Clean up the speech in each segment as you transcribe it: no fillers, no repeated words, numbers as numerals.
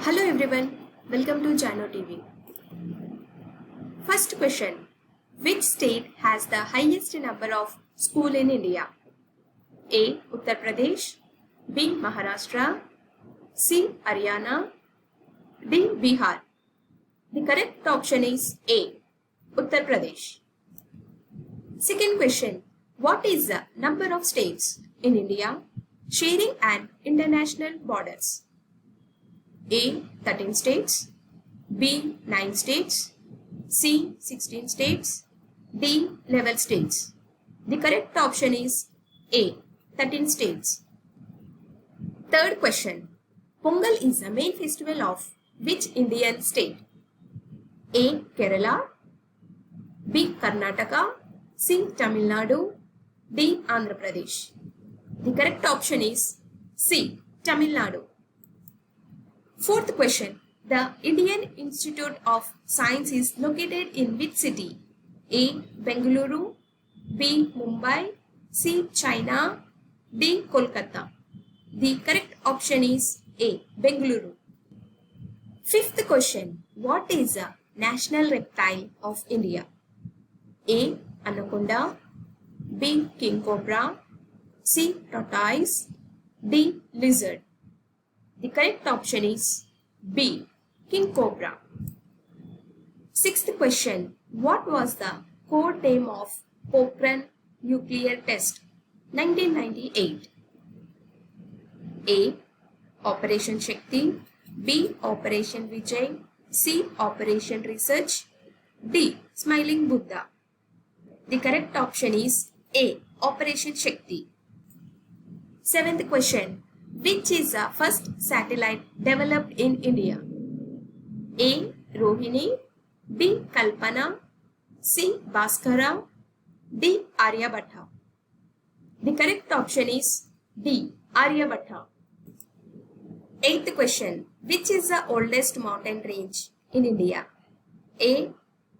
Hello everyone, welcome to Jano TV. First question, which state has the highest number of schools in India? A. Uttar Pradesh, B. Maharashtra, C. Haryana, D. Bihar. The correct option is A. Uttar Pradesh. Second question, what is the number of states in India sharing an international borders? A. 13 states, B. 9 states, C. 16 states, D. 11 states. The correct option is A. 13 states. Third question, Pongal is the main festival of which Indian state? A. Kerala, B. Karnataka, C. Tamil Nadu, D. Andhra Pradesh. The correct option is C. Tamil Nadu. Fourth question, the Indian Institute of Science is located in which city? A. Bengaluru, B. Mumbai, C. China, D. Kolkata. The correct option is A. Bengaluru. Fifth question, what is the national reptile of India? A. Anaconda, B. King cobra, C. Tortoise, D. Lizard. The correct option is B. King cobra. Sixth question, what was the code name of Pokhran nuclear test 1998? A. Operation Shakti, B. Operation Vijay, C. Operation Research, D. Smiling Buddha. The correct option is A. Operation Shakti. Seventh question, which is the first satellite developed in India? A. Rohini, B. Kalpana, C. Bhaskara, D. Aryabhatta. The correct option is D. Aryabhatta. Eighth question, which is the oldest mountain range in India? A.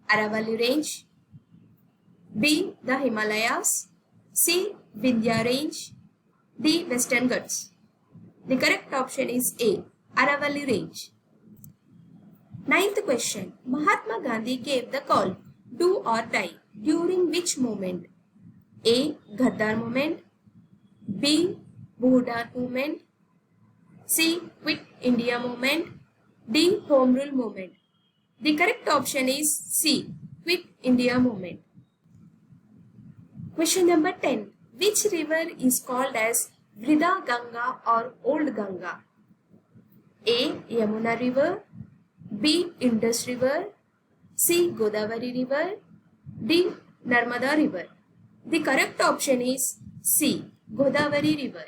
Aravalli Range, B. The Himalayas, C. Vindhya Range, D. Western Ghats. The correct option is A. Aravalli Range. Ninth question, Mahatma Gandhi gave the call do or die during which movement? A. Ghaddar movement, B. Bhudan movement, C. Quit India movement, D. Home Rule movement. The correct option is C. Quit India movement. Question number 10. Which river is called as Vrida Ganga or Old Ganga? A. Yamuna River, B. Indus River, C. Godavari River, D. Narmada River. The correct option is C. Godavari River.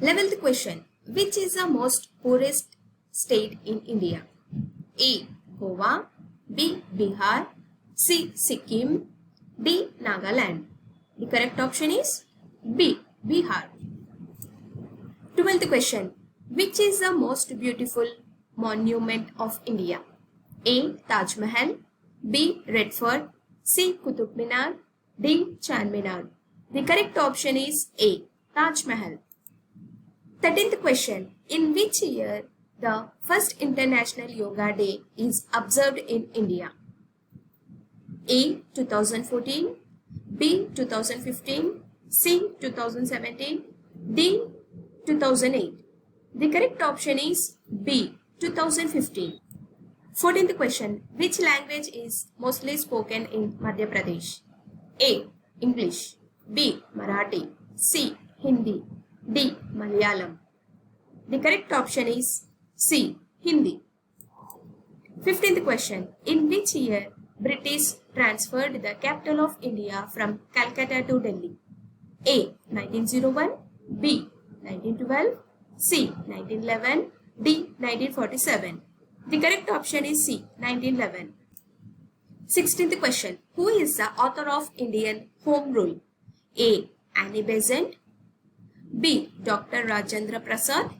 11th question, which is the most poorest state in India? A. Goa, B. Bihar, C. Sikkim, D. Nagaland. The correct option is B. Bihar. 12th question, which is the most beautiful monument of India? A. Taj Mahal, B. Red Fort, C. Qutub Minar, D. Charminar. The correct option is A. Taj Mahal. 13th question, in which year the first International Yoga Day is observed in India? A. 2014, B. 2015, C. 2017, D. 2008. The correct option is B. 2015. 14th question, which language is mostly spoken in Madhya Pradesh? A. English, B. Marathi, C. Hindi, D. Malayalam. The correct option is C. Hindi. 15th question, in which year British transferred the capital of India from Calcutta to Delhi? A. 1901, B. 1912, C. 1911, D. 1947. The correct option is C. 1911. 16th question, who is the author of Indian Home Rule? A. Annie Besant, B. Dr. Rajendra Prasad,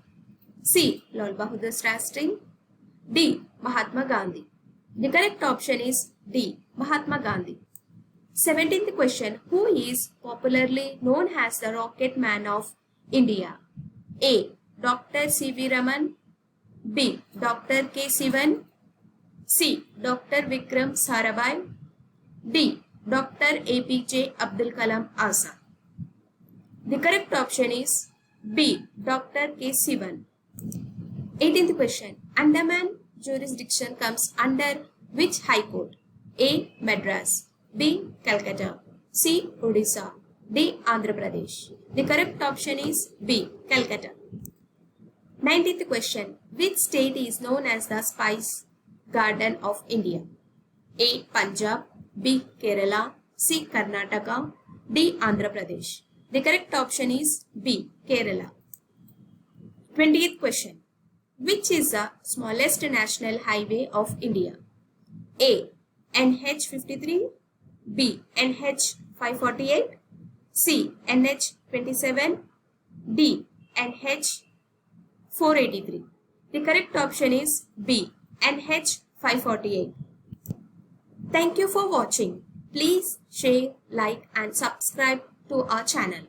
C. Lal Bahadur Shastri, D. Mahatma Gandhi. The correct option is D. Mahatma Gandhi. 17th question, who is popularly known as the Rocket Man of India? A. Dr. C.V. Raman, B. Dr. K. Sivan. C. Dr. Vikram Sarabhai. D. Dr. APJ Abdul Kalam Azad. The correct option is B. Dr. K. Sivan. 18th question. Andaman jurisdiction comes under which High Court? A. Madras. B. Calcutta. C. Odisha. D. Andhra Pradesh. The correct option is B. Calcutta. 19th question. Which state is known as the Spice Garden of India? A. Punjab. B. Kerala. C. Karnataka. D. Andhra Pradesh. The correct option is B. Kerala. 20th question. Which is the smallest national highway of India? A. NH 53. B. NH 548. C. NH 27. D. NH 483. The correct option is B. NH 548. Thank you for watching. Please share, like and subscribe to our channel.